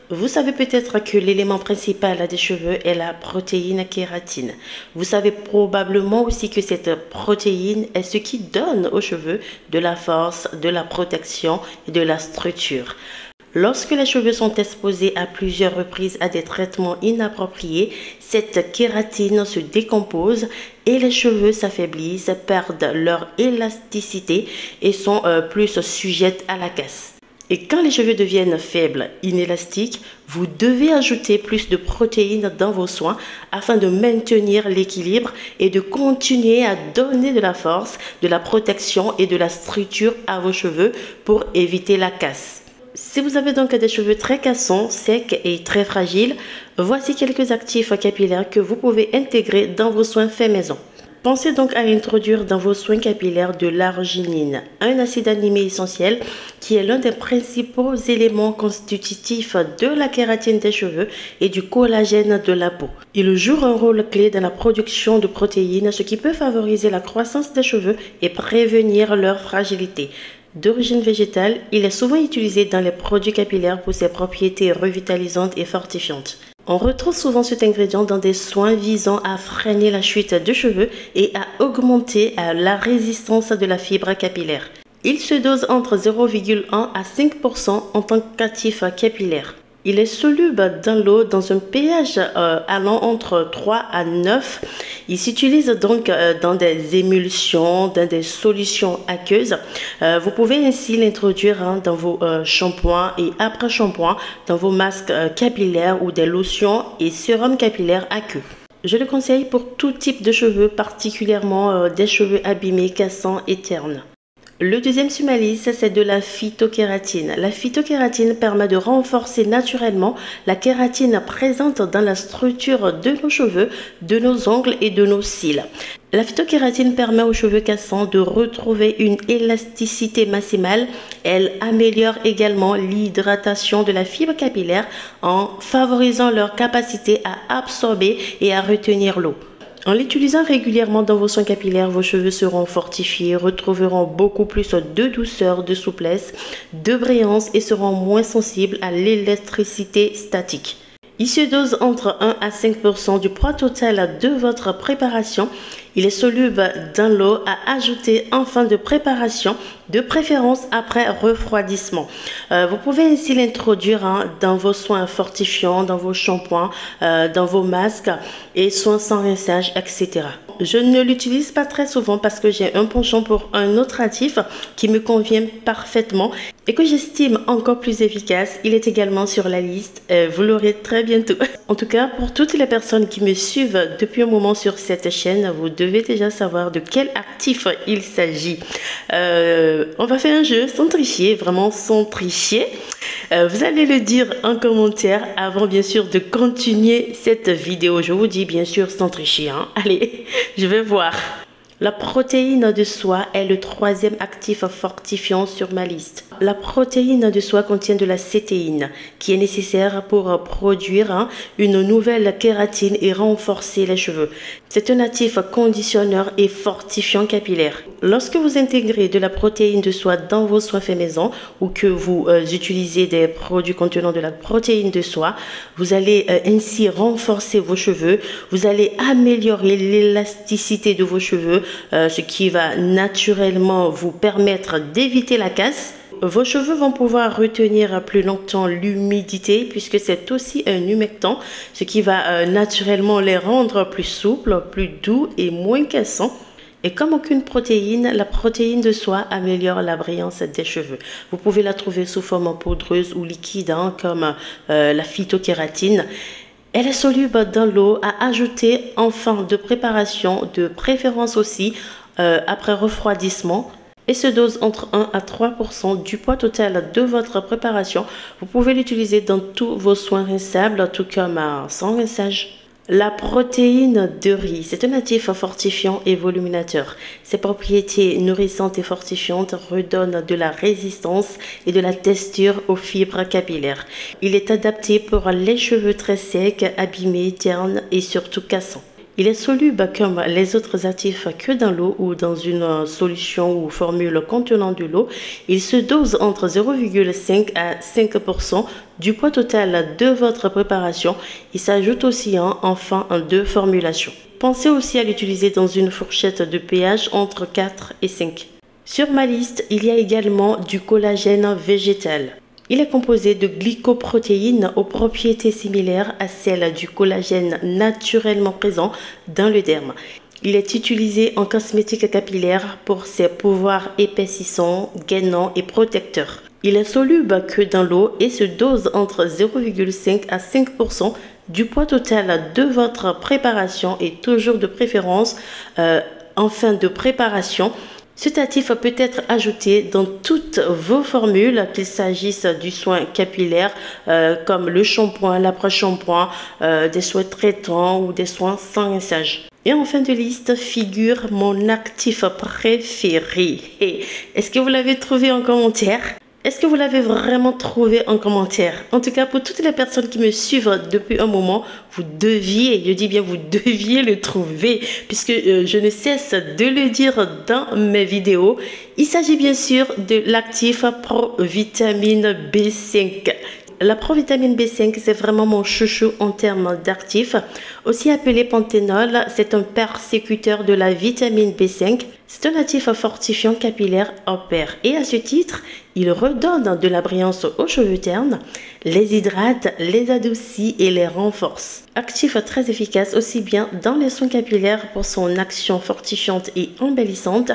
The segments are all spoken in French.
Vous savez peut-être que l'élément principal des cheveux est la protéine kératine. Vous savez probablement aussi que cette protéine est ce qui donne aux cheveux de la force, de la protection et de la structure. Lorsque les cheveux sont exposés à plusieurs reprises à des traitements inappropriés, cette kératine se décompose et les cheveux s'affaiblissent, perdent leur élasticité et sont plus sujettes à la casse. Et quand les cheveux deviennent faibles, inélastiques, vous devez ajouter plus de protéines dans vos soins afin de maintenir l'équilibre et de continuer à donner de la force, de la protection et de la structure à vos cheveux pour éviter la casse. Si vous avez donc des cheveux très cassants, secs et très fragiles, voici quelques actifs capillaires que vous pouvez intégrer dans vos soins faits maison. Pensez donc à introduire dans vos soins capillaires de l'arginine, un acide aminé essentiel qui est l'un des principaux éléments constitutifs de la kératine des cheveux et du collagène de la peau. Il joue un rôle clé dans la production de protéines, ce qui peut favoriser la croissance des cheveux et prévenir leur fragilité. D'origine végétale, il est souvent utilisé dans les produits capillaires pour ses propriétés revitalisantes et fortifiantes. On retrouve souvent cet ingrédient dans des soins visant à freiner la chute de cheveux et à augmenter la résistance de la fibre capillaire. Il se dose entre 0,1 à 5% en tant qu'actif capillaire. Il est soluble dans l'eau dans un pH allant entre 3 à 9. Il s'utilise donc dans des émulsions, dans des solutions aqueuses. Vous pouvez ainsi l'introduire dans vos shampoings et après-shampoings, dans vos masques capillaires ou des lotions et sérums capillaires aqueux. Je le conseille pour tout type de cheveux, particulièrement des cheveux abîmés, cassants et ternes. Le deuxième sur ma liste, c'est de la phytokératine. La phytokératine permet de renforcer naturellement la kératine présente dans la structure de nos cheveux, de nos ongles et de nos cils. La phytokératine permet aux cheveux cassants de retrouver une élasticité maximale. Elle améliore également l'hydratation de la fibre capillaire en favorisant leur capacité à absorber et à retenir l'eau. En l'utilisant régulièrement dans vos soins capillaires, vos cheveux seront fortifiés, retrouveront beaucoup plus de douceur, de souplesse, de brillance et seront moins sensibles à l'électricité statique. Il se dose entre 1 à 5% du poids total de votre préparation. Il est soluble dans l'eau à ajouter en fin de préparation, de préférence après refroidissement. Vous pouvez ainsi l'introduire dans vos soins fortifiants, dans vos shampoings, dans vos masques et soins sans rinçage, etc. Je ne l'utilise pas très souvent parce que j'ai un penchant pour un autre actif qui me convient parfaitement et que j'estime encore plus efficace. Il est également sur la liste, vous l'aurez très bientôt. En tout cas, pour toutes les personnes qui me suivent depuis un moment sur cette chaîne, vous devez déjà savoir de quel actif il s'agit. On va faire un jeu sans tricher, vraiment sans tricher. Vous allez le dire en commentaire avant bien sûr de continuer cette vidéo. Je vous dis bien sûr sans tricher. Allez, je vais voir. La protéine de soie est le troisième actif fortifiant sur ma liste. La protéine de soie contient de la cétéine qui est nécessaire pour produire une nouvelle kératine et renforcer les cheveux. C'est un actif conditionneur et fortifiant capillaire. Lorsque vous intégrez de la protéine de soie dans vos soins faits maison ou que vous utilisez des produits contenant de la protéine de soie, vous allez ainsi renforcer vos cheveux, vous allez améliorer l'élasticité de vos cheveux, ce qui va naturellement vous permettre d'éviter la casse. Vos cheveux vont pouvoir retenir plus longtemps l'humidité puisque c'est aussi un humectant, ce qui va naturellement les rendre plus souples, plus doux et moins cassants. Et comme aucune protéine, la protéine de soie améliore la brillance des cheveux. Vous pouvez la trouver sous forme poudreuse ou liquide comme la phytokératine. Elle est soluble dans l'eau à ajouter en fin de préparation, de préférence aussi après refroidissement. Et se dose entre 1 à 3% du poids total de votre préparation. Vous pouvez l'utiliser dans tous vos soins rinçables, tout comme sans rinçage. La protéine de riz, c'est un actif fortifiant et voluminateur. Ses propriétés nourrissantes et fortifiantes redonnent de la résistance et de la texture aux fibres capillaires. Il est adapté pour les cheveux très secs, abîmés, ternes et surtout cassants. Il est soluble comme les autres actifs que dans l'eau ou dans une solution ou formule contenant de l'eau. Il se dose entre 0,5 à 5% du poids total de votre préparation. Il s'ajoute aussi en fin de formulation. Pensez aussi à l'utiliser dans une fourchette de pH entre 4 et 5. Sur ma liste, il y a également du collagène végétal. Il est composé de glycoprotéines aux propriétés similaires à celles du collagène naturellement présent dans le derme. Il est utilisé en cosmétique capillaire pour ses pouvoirs épaississants, gainants et protecteurs. Il est soluble que dans l'eau et se dose entre 0,5 à 5% du poids total de votre préparation et toujours de préférence en fin de préparation. Cet actif peut être ajouté dans toutes vos formules, qu'il s'agisse du soin capillaire comme le shampoing, l'après-shampoing, des soins traitants ou des soins sans rinçage. Et en fin de liste figure mon actif préféré. Est-ce que vous l'avez trouvé en commentaire? Est-ce que vous l'avez vraiment trouvé en commentaire? En tout cas, pour toutes les personnes qui me suivent depuis un moment, vous deviez, je dis bien vous deviez le trouver, puisque je ne cesse de le dire dans mes vidéos. Il s'agit bien sûr de l'actif Provitamine B5. La provitamine B5, c'est vraiment mon chouchou en termes d'actifs. Aussi appelé panthénol, c'est un persécuteur de la vitamine B5. C'est un actif fortifiant capillaire en pair. Et à ce titre, il redonne de la brillance aux cheveux ternes, les hydrate, les adoucit et les renforce. Actif très efficace aussi bien dans les soins capillaires pour son action fortifiante et embellissante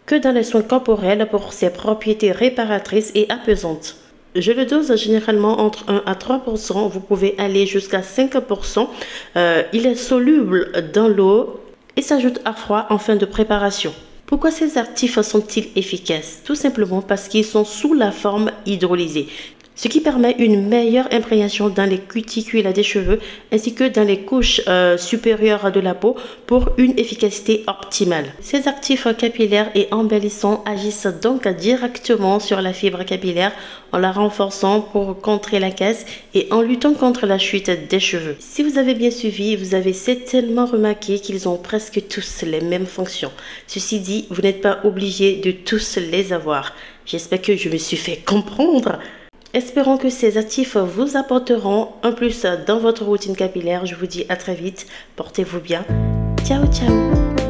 que dans les soins corporels pour ses propriétés réparatrices et apaisantes. Je le dose généralement entre 1 à 3%, vous pouvez aller jusqu'à 5%. Il est soluble dans l'eau et s'ajoute à froid en fin de préparation. Pourquoi ces actifs sont-ils efficaces? Tout simplement parce qu'ils sont sous la forme hydrolysée, ce qui permet une meilleure imprégnation dans les cuticules des cheveux ainsi que dans les couches supérieures de la peau pour une efficacité optimale. Ces actifs capillaires et embellissants agissent donc directement sur la fibre capillaire en la renforçant pour contrer la casse et en luttant contre la chute des cheveux. Si vous avez bien suivi, vous avez certainement remarqué qu'ils ont presque tous les mêmes fonctions. Ceci dit, vous n'êtes pas obligé de tous les avoir. J'espère que je me suis fait comprendre. Espérons que ces actifs vous apporteront un plus dans votre routine capillaire. Je vous dis à très vite. Portez-vous bien. Ciao, ciao.